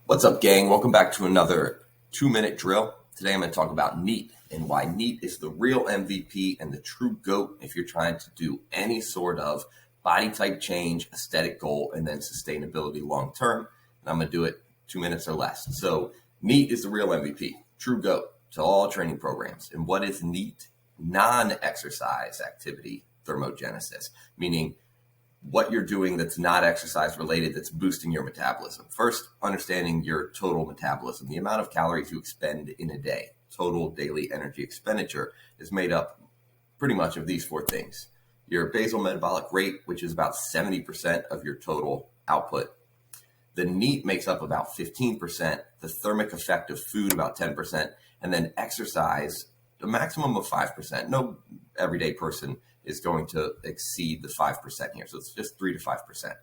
What's up, gang? Welcome back to another 2-minute drill. Today I'm going to talk about NEAT and why NEAT is the real MVP and the true GOAT if you're trying to do any sort of body type change, aesthetic goal, and then sustainability long term. And I'm going to do it 2 minutes or less. So NEAT is the real MVP, true GOAT to all training programs. And what is NEAT? Non-exercise activity thermogenesis, meaning what you're doing that's not exercise related that's boosting your metabolism. First, understanding your total metabolism, the amount of calories you expend in a day. Total daily energy expenditure is made up pretty much of these four things. Your basal metabolic rate, which is about 70% of your total output. The NEAT makes up about 15%, the thermic effect of food about 10%, and then exercise, a maximum of 5%. No everyday person is going to exceed the 5% here. So it's just 3 to 5%.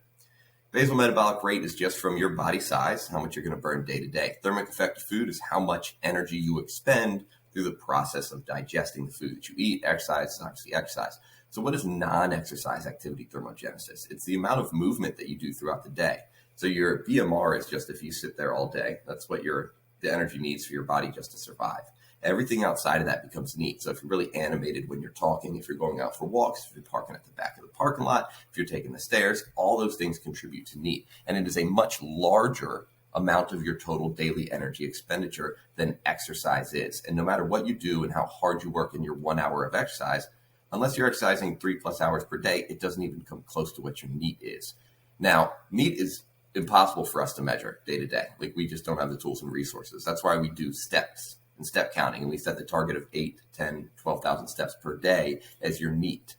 Basal metabolic rate is just from your body size, how much you're going to burn day to day. Thermic effect of food is how much energy you expend through the process of digesting the food that you eat. Exercise is obviously exercise. So what is non-exercise activity thermogenesis? It's the amount of movement that you do throughout the day. So your BMR is just if you sit there all day. That's what the energy needs for your body just to survive. Everything outside of that becomes NEAT. So if you're really animated when you're talking, if you're going out for walks, if you're parking at the back of the parking lot, if you're taking the stairs, all those things contribute to NEAT. And it is a much larger amount of your total daily energy expenditure than exercise is. And no matter what you do and how hard you work in your 1 hour of exercise, unless you're exercising 3+ hours per day, it doesn't even come close to what your NEAT is. Now, NEAT is impossible for us to measure day to day. Like, we just don't have the tools and resources. That's why we do steps and step counting. And we set the target of 8, 10, 12,000 steps per day as your NEAT.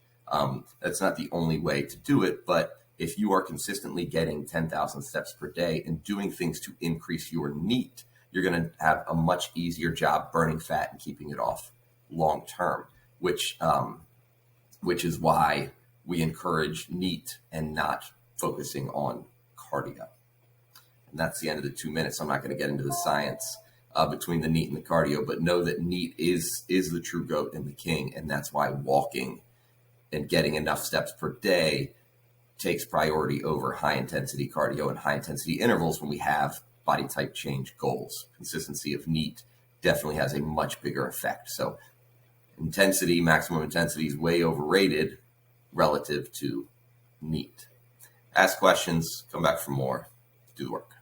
That's not the only way to do it, but if you are consistently getting 10,000 steps per day and doing things to increase your NEAT, you're going to have a much easier job burning fat and keeping it off long term, which is why we encourage NEAT and not focusing on cardio. And that's the end of the 2 minutes. I'm not going to get into the science between the NEAT and the cardio, but know that NEAT is the true GOAT and the king. And that's why walking and getting enough steps per day takes priority over high intensity cardio and high intensity intervals when we have body type change goals. Consistency of NEAT definitely has a much bigger effect. So intensity, maximum intensity is way overrated relative to NEAT. Ask questions, come back for more, do the work.